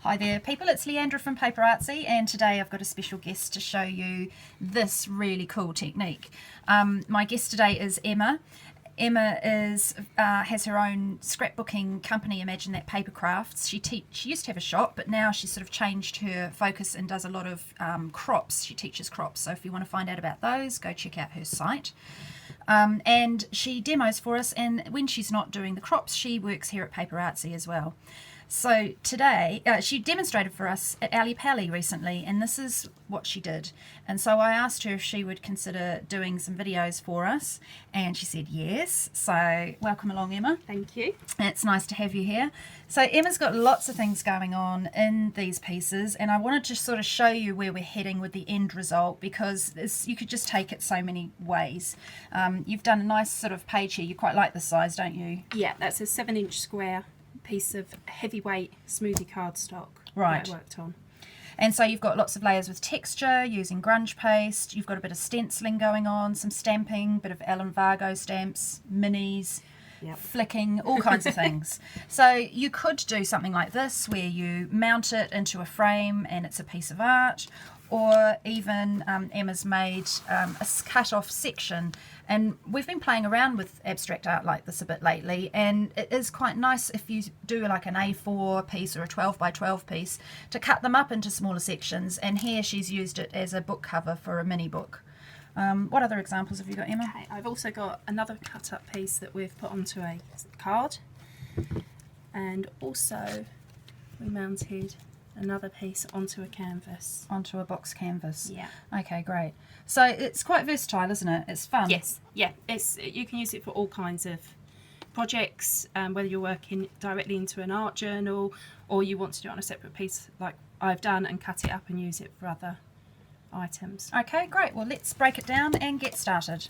Hi there people, it's Leandra from PaperArtsy, and today I've got a special guest to show you this really cool technique. My guest today is Emma. Emma has her own scrapbooking company, Imagine That Paper Crafts. She used to have a shop, but now she's sort of changed her focus and does a lot of crops. She teaches crops, so if you want to find out about those, go check out her site. And she demos for us, and when she's not doing the crops, she works here at PaperArtsy as well. So today, she demonstrated for us at Ali Pali recently, and this is what she did. And so I asked her if she would consider doing some videos for us, and she said yes. So welcome along, Emma. Thank you. It's nice to have you here. So Emma's got lots of things going on in these pieces, and I wanted to sort of show you where we're heading with the end result, because you could just take it so many ways. You've done a nice sort of page here. You quite like the size, don't you? Yeah, that's a 7-inch square piece of heavyweight smoothie cardstock right. that I worked on. And so you've got lots of layers with texture using grunge paste. You've got a bit of stenciling going on, some stamping, bit of Ellen Vargo stamps, minis, Yep. flicking, all kinds of things. So you could do something like this where you mount it into a frame and it's a piece of art, or even Emma's made a cut-off section, and we've been playing around with abstract art like this a bit lately, and it is quite nice if you do like an A4 piece or a 12 by 12 piece to cut them up into smaller sections, and here she's used it as a book cover for a mini book. What other examples have you got, Emma? Okay, I've also got another cut-up piece that we've put onto a card, and also we mounted another piece onto a canvas. Onto a box canvas. Yeah. Okay, great. So it's quite versatile, isn't it? It's fun. Yes. Yeah. You can use it for all kinds of projects, whether you're working directly into an art journal or you want to do it on a separate piece like I've done and cut it up and use it for other items. Okay, great. Well, let's break it down and get started.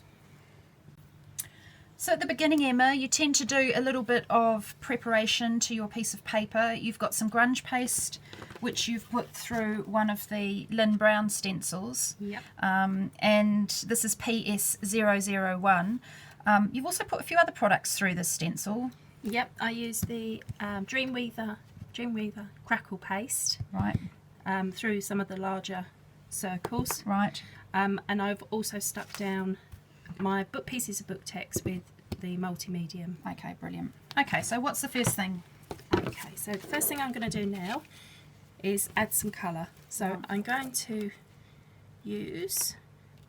So at the beginning, Emma, you tend to do a little bit of preparation to your piece of paper. You've got some grunge paste, which you've put through one of the Lynn Brown stencils. Yep. And this is PS001. You've also put a few other products through this stencil. Yep, I used the Dreamweaver crackle paste. Right. Through some of the larger circles. Right. And I've also stuck down my pieces of book text with the multi-medium. Okay, brilliant. Okay, so what's the first thing? Okay, so the first thing I'm going to do now is add some colour. So I'm going to use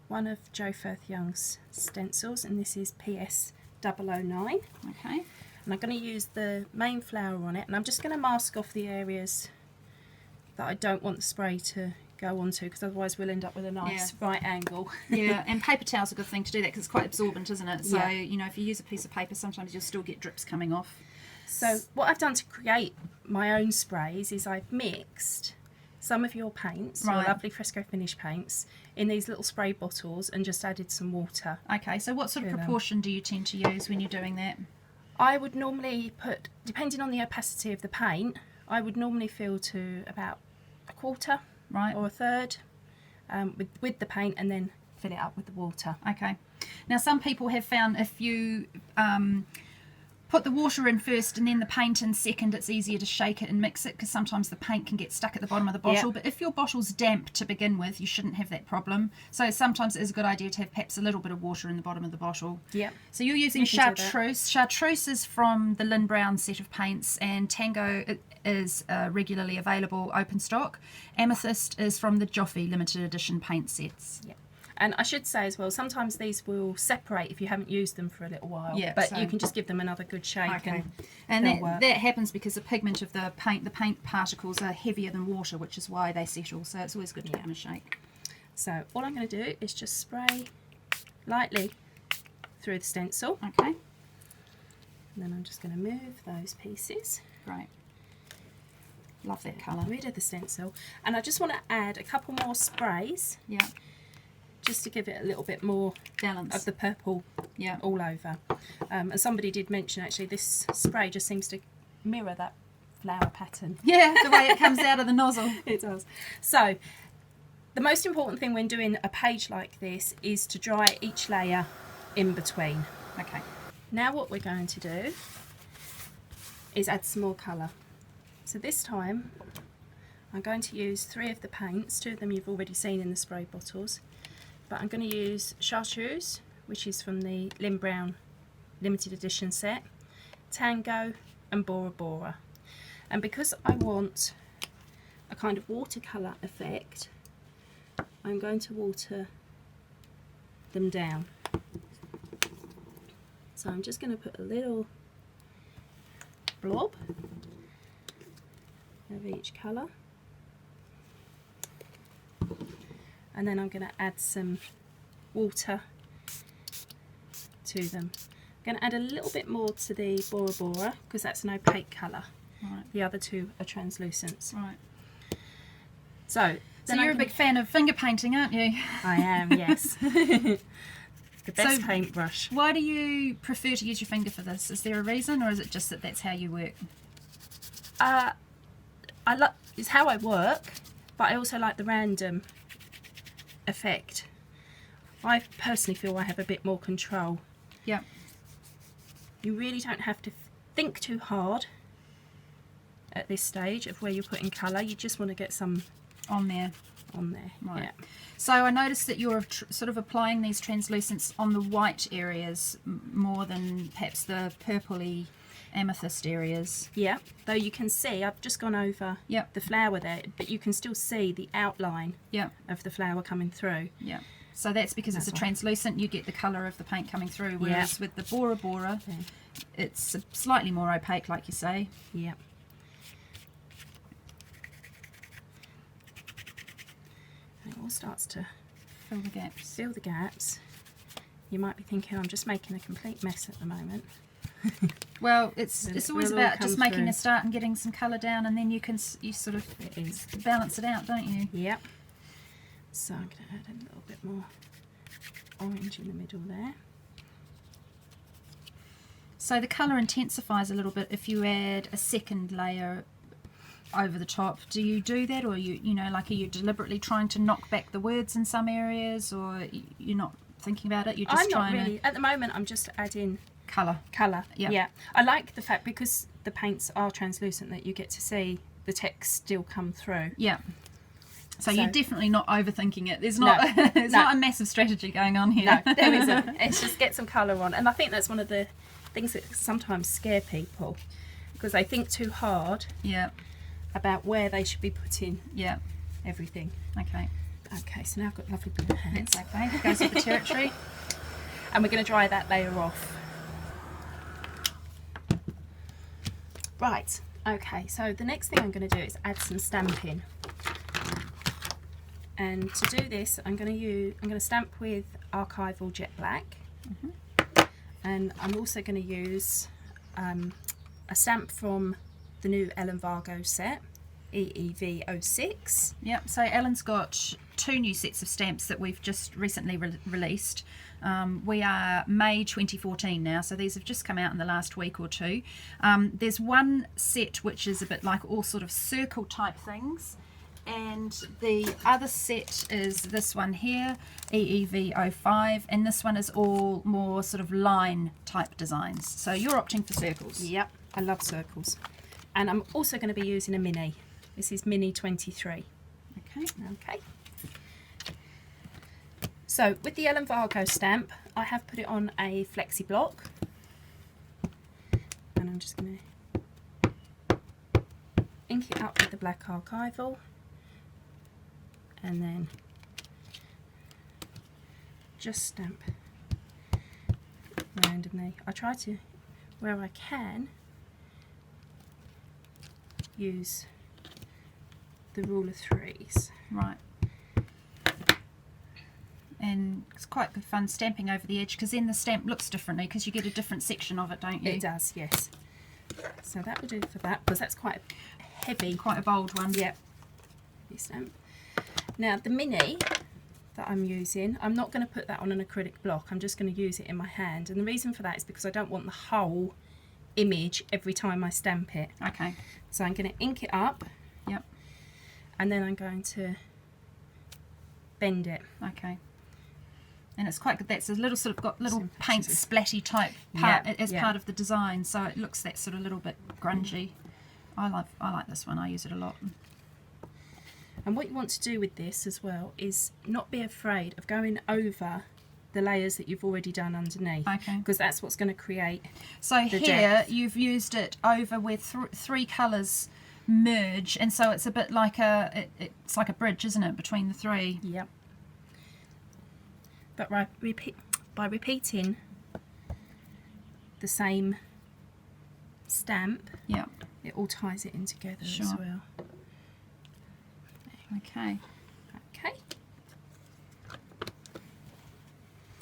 one of Jo Firth Young's stencils, and this is PS009. Okay. And I'm going to use the main flower on it, and I'm just going to mask off the areas that I don't want the spray to go onto, because otherwise we'll end up with a nice right angle. Yeah, and paper towel's a good thing to do that because it's quite absorbent, isn't it? So, Yeah. you know, if you use a piece of paper, sometimes you'll still get drips coming off. So what I've done to create my own sprays is I've mixed some of your paints, your lovely fresco finish paints, in these little spray bottles and just added some water. Okay, so what sort of proportion do you tend to use when you're doing that? I would normally put, depending on the opacity of the paint, I would normally fill to about a quarter. Right. Or a third with the paint, and then fill it up with the water. Okay. Now some people have found if you put the water in first and then the paint in second, it's easier to shake it and mix it because sometimes the paint can get stuck at the bottom of the bottle. But if your bottle's damp to begin with, you shouldn't have that problem. So sometimes it is a good idea to have perhaps a little bit of water in the bottom of the bottle. Yeah. So you're using chartreuse. Chartreuse is from the Lynn Brown set of paints, and Tango is regularly available open stock. Amethyst is from the Joffy limited edition paint sets. Yeah. And I should say as well, sometimes these will separate if you haven't used them for a little while. Yeah, but so you can just give them another good shake. Okay. And that happens because the pigment of the paint particles are heavier than water, which is why they settle. So it's always good to give them a shake. So all I'm going to do is just spray lightly through the stencil. Okay. And then I'm just going to move those pieces. Great. Love that colour. Rid of the stencil. And I just want to add a couple more sprays. Yeah. Just to give it a little bit more balance of the purple all over. And somebody did mention actually this spray just seems to mirror that flower pattern. Yeah, the way it comes out of the nozzle. It does. So the most important thing when doing a page like this is to dry each layer in between. Okay. Now what we're going to do is add some more colour. So this time I'm going to use 3 of the paints. 2 of them you've already seen in the spray bottles. But I'm going to use Chartreuse, which is from the Lynn Brown limited edition set, Tango and Bora Bora. And because I want a kind of watercolour effect, I'm going to water them down. So I'm just going to put a little blob of each colour, and then I'm going to add some water to them. I'm going to add a little bit more to the Bora Bora because that's an opaque colour. Right. The other 2 are translucents. Right. So you're a big fan of finger painting, aren't you? I am, yes. The best So paintbrush. Why do you prefer to use your finger for this? Is there a reason, or is it just that that's how you work? It's how I work, but I also like the random effect. I personally feel I have a bit more control. Yeah. You really don't have to think too hard at this stage of where you're putting colour. You just want to get some On there. Right. Yeah. So I noticed that you're sort of applying these translucents on the white areas more than perhaps the purpley amethyst areas. Yeah, though you can see I've just gone over Yep. the flower there, but you can still see the outline Yeah. of the flower coming through. Yeah. So that's because it's a That's right. translucent, you get the colour of the paint coming through, whereas with the Bora Bora, Yeah. it's slightly more opaque, like you say. Yeah. And it all starts to Fill the gaps. fill the gaps. You might be thinking I'm just making a complete mess at the moment. Well, it's Then always it'll all about just come making through. a start and getting some colour down, and then you can you sort of It is. balance it out, don't you? Yep. So I'm going to add a little bit more orange in the middle there. So the colour intensifies a little bit if you add a second layer over the top. Do you do that, or you know, like, are you deliberately trying to knock back the words in some areas, or you're not thinking about it? You're just I'm not trying really. At the moment, I'm just adding colour. colour. Yeah. Yeah. I like the fact because the paints are translucent that you get to see the text still come through. Yeah. So So- you're definitely not overthinking it. There's not there's no. not a massive strategy going on here. No, there isn't. It's just get some colour on, and I think that's one of the things that sometimes scare people because they think too hard Yeah. about where they should be putting Yeah. everything. Okay. Okay, so now I've got lovely blue hands, That's okay. Goes with the territory. and we're going to dry that layer off. Right. Okay, so the next thing I'm going to do is add some stamping. And to do this, I'm going to stamp with Archival Jet Black, and I'm also going to use a stamp from the new Ellen Vargo set, EEV06. Yep. So Ellen's got 2 new sets of stamps that we've just recently released. We are May 2014 now, so these have just come out in the last week or 2. There's one set which is a bit like all sort of circle type things, and the other set is this one here, EEV05, and this one is all more sort of line type designs. So you're opting for circles. Yep, I love circles. And I'm also going to be using a mini. This is Mini 23. Okay. Okay. So with the Ellen Vargo stamp, I have put it on a flexi block, and I'm just going to ink it up with the black archival, and then just stamp randomly. I try to, where I can, use the rule of 3s. Right. And it's quite good fun stamping over the edge, because then the stamp looks differently because you get a different section of it, don't you? It does, yes. So that will do for that, because that's quite heavy. Quite a bold one. Yep. Heavy stamp. Now the mini that I'm using, I'm not going to put that on an acrylic block. I'm just going to use it in my hand, and the reason for that is because I don't want the whole image every time I stamp it. Okay. So I'm going to ink it up. Yep. And then I'm going to bend it. Okay. And it's quite good. That's a little sort of got little Some paint pictures. splatty type part Yeah, as yeah. part of the design, so it looks that sort of little bit grungy. I like this one. I use it a lot. And what you want to do with this as well is not be afraid of going over the layers that you've already done underneath. Okay. Because that's what's going to create So the here depth. you've used it over where three colours merge, and so it's a bit like it's like a bridge, isn't it, between the three? Yep. But by repeating the same stamp, Yeah. it all ties it in together as Sure. well. Okay. Okay.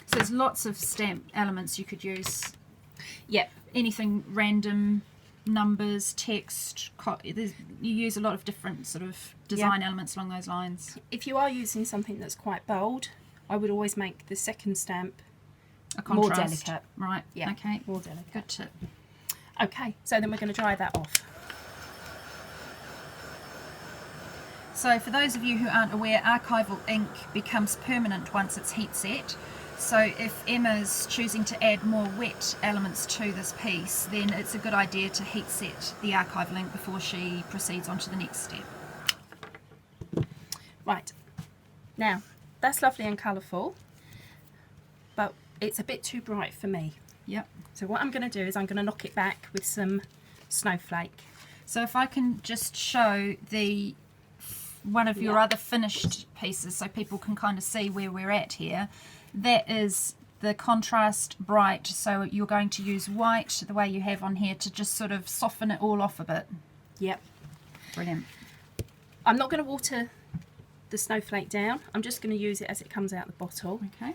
So there's lots of stamp elements you could use. Yep. Anything random, numbers, text. You use a lot of different sort of design elements along those lines. If you are using something that's quite bold, I would always make the second stamp A more contrast. delicate. Right. Yeah. Okay. More delicate. Good tip. Okay, so then we're going to dry that off. So for those of you who aren't aware, archival ink becomes permanent once it's heat set. So if Emma's choosing to add more wet elements to this piece, then it's a good idea to heat set the archival ink before she proceeds on to the next step. Right, now that's lovely and colourful, but it's a bit too bright for me. Yep. So what I'm going to do is I'm going to knock it back with some snowflake. So if I can just show one of your other finished pieces so people can kind of see where we're at here. That is the contrast bright, so you're going to use white the way you have on here to just sort of soften it all off a bit. Yep. Brilliant. I'm not going to water the snowflake down, I'm just going to use it as it comes out the bottle. Okay.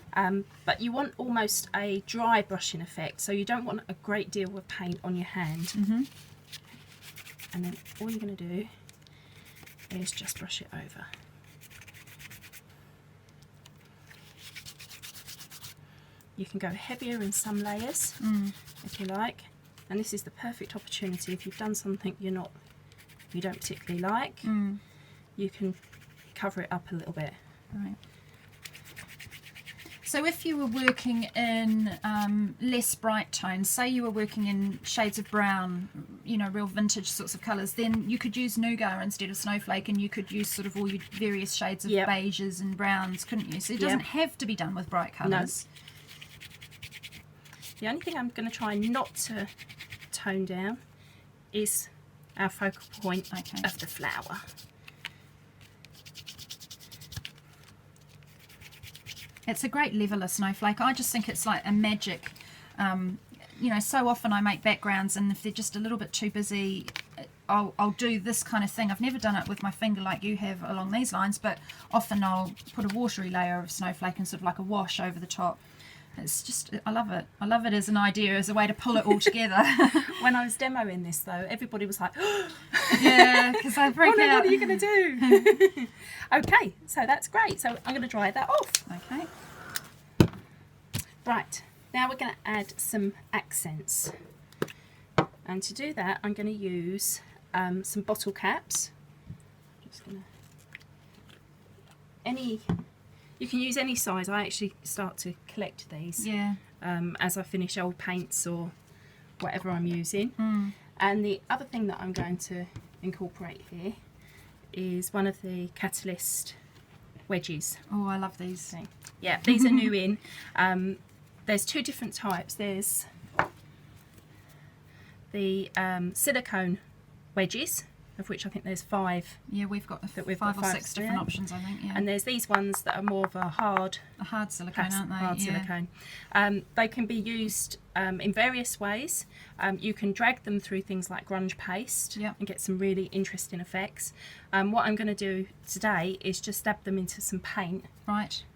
But you want almost a dry brushing effect, so you don't want a great deal of paint on your hand. Mm-hmm. And then all you're going to do is just brush it over. You can go heavier in some layers if you like, and this is the perfect opportunity if you've done something you don't particularly like. You can cover it up a little bit. Right. So if you were working in less bright tones, say you were working in shades of brown, you know, real vintage sorts of colours, then you could use nougat instead of snowflake, and you could use sort of all your various shades of beiges and browns, couldn't you? So it doesn't have to be done with bright colours. No. The only thing I'm going to try not to tone down is our focal point of the flower. It's a great leveller, snowflake. I just think it's like a magic. You know, so often I make backgrounds, and if they're just a little bit too busy, I'll do this kind of thing. I've never done it with my finger like you have along these lines, but often I'll put a watery layer of snowflake and sort of like a wash over the top. It's just, I love it. I love it as an idea, as a way to pull it all together. When I was demoing this though, everybody was like, yeah, because I freak out. What are you going to do? Okay, so that's great. So I'm going to dry that off. Okay. Right, now we're going to add some accents. And to do that, I'm going to use some bottle caps. Just going to... You can use any size. I actually start to collect these as I finish old paints or whatever I'm using. And the other thing that I'm going to incorporate here is one of the Catalyst wedges. Oh, I love these. So, yeah, these are new in. There's two different types. There's the silicone wedges, of which I think there's 5. Yeah, we've got five or six different options, I think. Yeah. And there's these ones that are more of a hard silicone, aren't they? Hard silicone. They can be used in various ways. You can drag them through things like grunge paste and get some really interesting effects. What I'm going to do today is just dab them into some paint,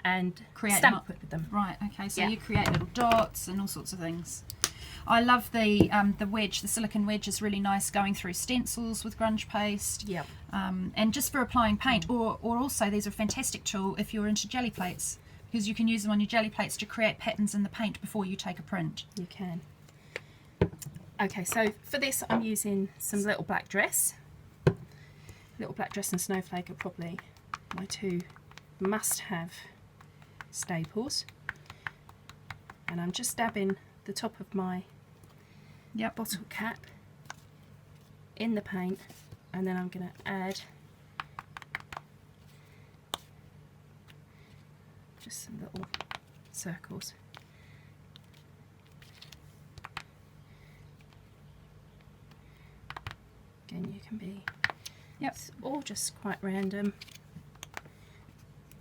and stamp with them. Right. Okay. So you create little dots and all sorts of things. I love the wedge. The silicone wedge is really nice going through stencils with grunge paste. Yep. And just for applying paint, or also these are a fantastic tool if you're into jelly plates, because you can use them on your jelly plates to create patterns in the paint before you take a print. You can. Okay, so for this I'm using some Little Black Dress. Little Black Dress and Snowflake are probably my two must-have staples. And I'm just dabbing the top of my bottle cap in the paint, and then I'm going to add just some little circles. Again, you can be, Yep. it's all just quite random.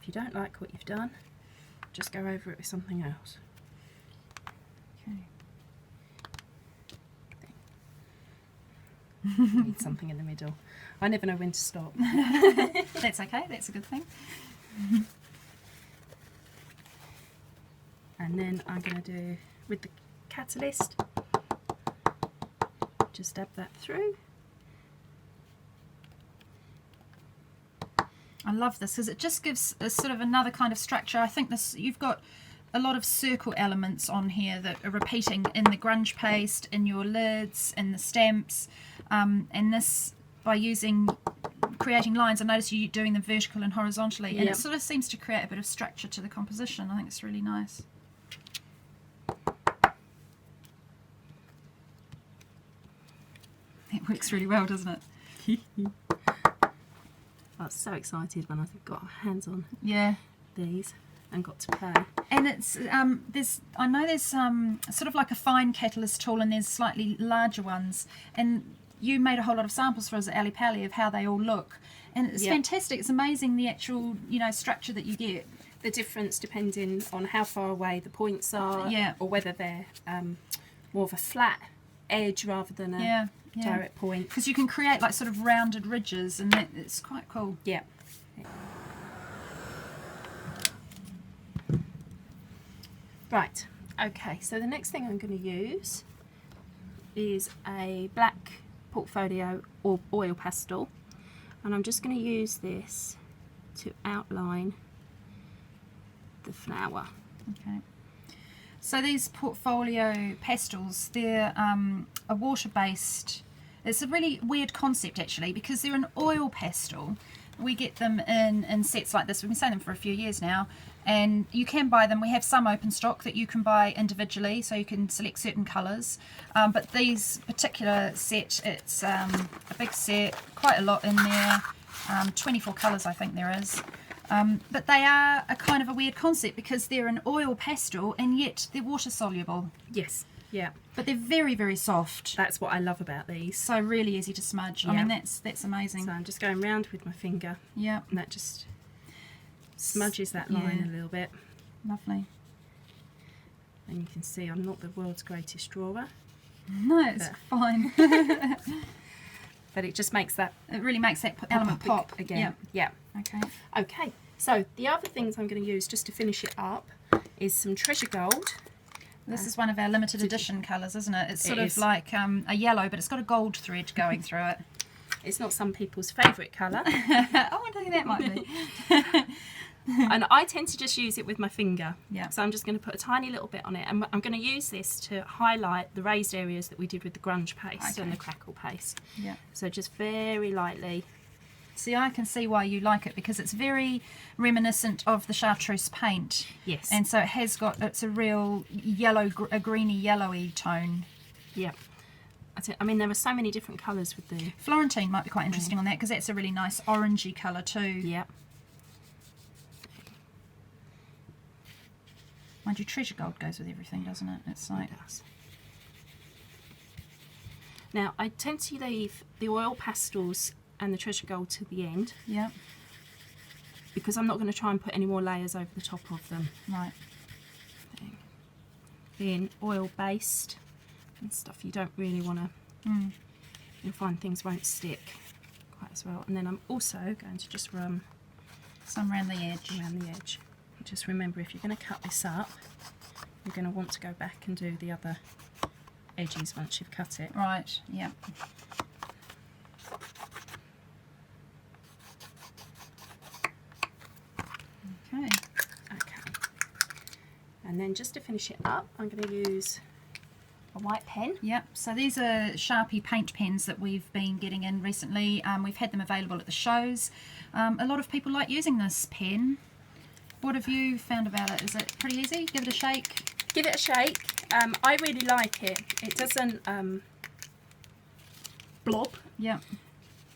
If you don't like what you've done, just go over it with something else. Okay. Need something in the middle. I never know when to stop. That's okay, that's a good thing. And then I'm going to do, with the catalyst, just dab that through. I love this because it just gives a sort of another kind of structure. I think this, you've got a lot of circle elements on here that are repeating in the grunge paste, in your lids, in the stamps, and this, by creating lines, I notice you doing them vertical and horizontally, and Yep. it sort of seems to create a bit of structure to the composition. I think it's really nice. It works really well, doesn't it? I was so excited when I got hands on Yeah. these and got to play. And it's I know there's sort of like a fine catalyst tool, and there's slightly larger ones, and you made a whole lot of samples for us at Ali Pali of how they all look, and it's Yep. fantastic. It's amazing the actual structure that you get. The difference depending on how far away the points are, Yeah. or whether they're more of a flat edge rather than a Yeah, direct point. because you can create like sort of rounded ridges, and it's quite cool. Yeah. Right, okay, so the next thing I'm going to use is a black portfolio or oil pastel, and I'm just going to use this to outline the flower. Okay. So these portfolio pastels, they're a water-based. It's a really weird concept actually, because they're an oil pastel. We get them in sets like this. We've been selling them for a few years now, and you can buy them. We have some open stock that you can buy individually, so you can select certain colours. But these particular set, it's a big set, quite a lot in there. 24 colours I think there is. But they are a kind of a weird concept because they're an oil pastel and yet they're water soluble. Yes, yeah. But they're very, very soft. That's what I love about these. So really easy to smudge. I Yeah. mean, that's amazing. So I'm just going round with my finger, Yeah, and that just smudges that line Yeah. a little bit. lovely. And you can see I'm not the world's greatest drawer, No, it's But- fine. but it just makes that It really makes that element pop again. Yeah. Yeah. Okay. Okay, so the other things I'm going to use just to finish it up is some treasure gold. This is one of our limited edition colours, isn't it? It's sort of is. like a yellow, but it's got a gold thread going through it. It's not some people's favourite colour, Oh, I think that might be. and I tend to just use it with my finger. Yeah. So I'm just going to put a tiny little bit on it, and I'm going to use this to highlight the raised areas that we did with the grunge paste and Okay. the crackle paste. Yeah. So just very lightly. See, I can see why you like it, because it's very reminiscent of the chartreuse paint. Yes. And so it has got, it's a real yellow, a greeny yellowy tone. Yeah. I mean, there are so many different colours with the... Florentine might be quite interesting on that, because that's a really nice orangey colour too. Yeah. Mind you, treasure gold goes with everything, doesn't it? It's like, It does. Now, I tend to leave the oil pastels and the treasure gold to the end, yeah, because I'm not going to try and put any more layers over the top of them. right. Being oil based and stuff, you don't really want to, you'll find things won't stick quite as well. And then I'm also going to just run Some around the edge. around the edge. Just remember, if you're going to cut this up, you're going to want to go back and do the other edges once you've cut it. Right, yeah. Okay. Okay. And then just to finish it up, I'm going to use a white pen. Yep, so these are Sharpie paint pens that we've been getting in recently. We've had them available at the shows. A lot of people like using this pen. What have you found about it? Is it pretty easy? Give it a shake. Give it a shake. I really like it. It doesn't blob Yep.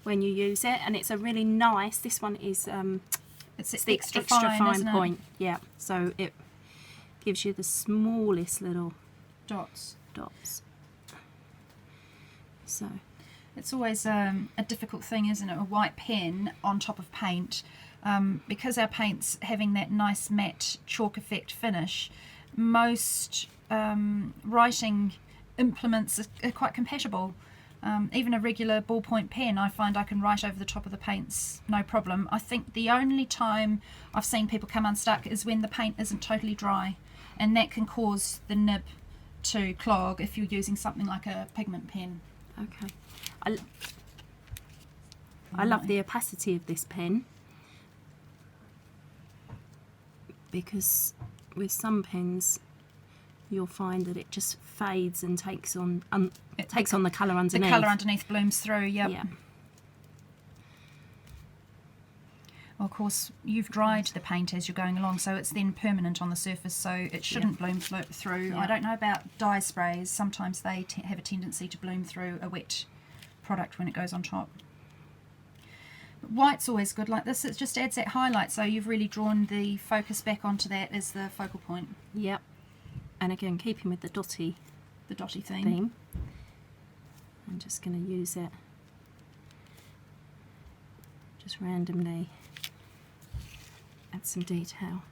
when you use it, and it's a really nice, this one is It's the extra fine, isn't it? point. Yeah, so it gives you the smallest little Dots. So it's always a difficult thing, isn't it? A white pen on top of paint, because our paint's having that nice matte chalk effect finish. Most writing implements are quite compatible. Even a regular ballpoint pen, I find I can write over the top of the paints no problem. I think the only time I've seen people come unstuck is when the paint isn't totally dry, and that can cause the nib to clog if you're using something like a pigment pen. okay, I love the opacity of this pen, because with some pens you'll find that it just fades and takes on the colour underneath. The colour underneath blooms through, yep. Yeah. Well, of course, you've dried the paint as you're going along, so it's then permanent on the surface, so it shouldn't bloom through. Yeah. I don't know about dye sprays. Sometimes they have a tendency to bloom through a wet product when it goes on top. White's always good like this. It just adds that highlight, so you've really drawn the focus back onto that as the focal point. Yep. And again, keeping with the dotty theme. I'm just going to use it just randomly, add some detail.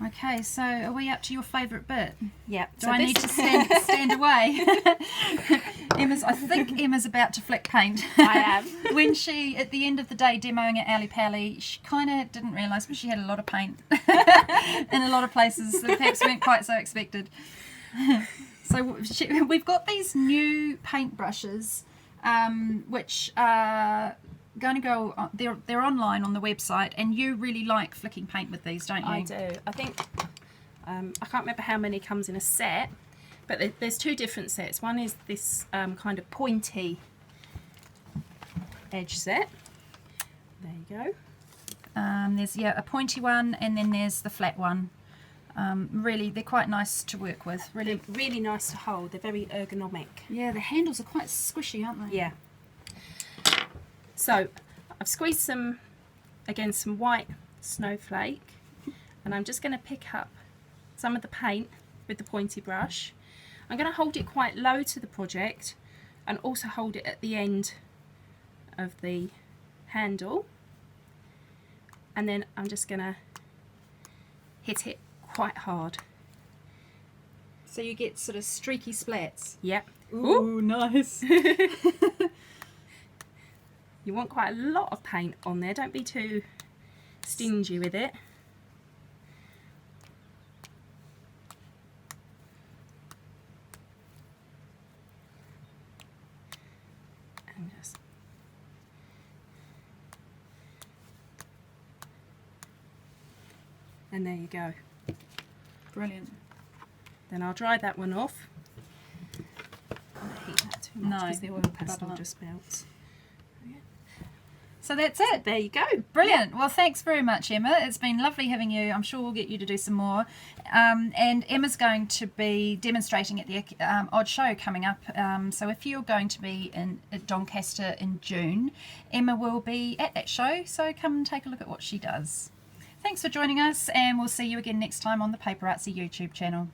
Okay, so are we up to your favourite bit? Yeah. Do I need to stand away? I think Emma's about to flick paint. I am. When she, at the end of the day, demoing at Ali Pally, she kind of didn't realise, but she had a lot of paint in a lot of places that perhaps weren't quite so expected. So we've got these new paint brushes, which are going to go, they're online on the website, and you really like flicking paint with these, don't you? I do. I think, I can't remember how many comes in a set, but there's two different sets. One is this kind of pointy edge set. There you go. There's a pointy one, and then there's the flat one. Really, they're quite nice to work with. They're really nice to hold. They're very ergonomic. Yeah, the handles are quite squishy, aren't they? Yeah. So I've squeezed some white snowflake, and I'm just going to pick up some of the paint with the pointy brush. I'm going to hold it quite low to the project, and also hold it at the end of the handle, and then I'm just going to hit it quite hard. So you get sort of streaky splats. Yep. Ooh, nice. You want quite a lot of paint on there, don't be too stingy with it. And there you go. Brilliant. Then I'll dry that one off. I don't heat that too much because the oil pastel just melts. So that's it. There you go. Brilliant. Well, thanks very much, Emma. It's been lovely having you. I'm sure we'll get you to do some more. And Emma's going to be demonstrating at the Odd Show coming up. So if you're going to be at Doncaster in June, Emma will be at that show. So come and take a look at what she does. Thanks for joining us, and we'll see you again next time on the PaperArtsy YouTube channel.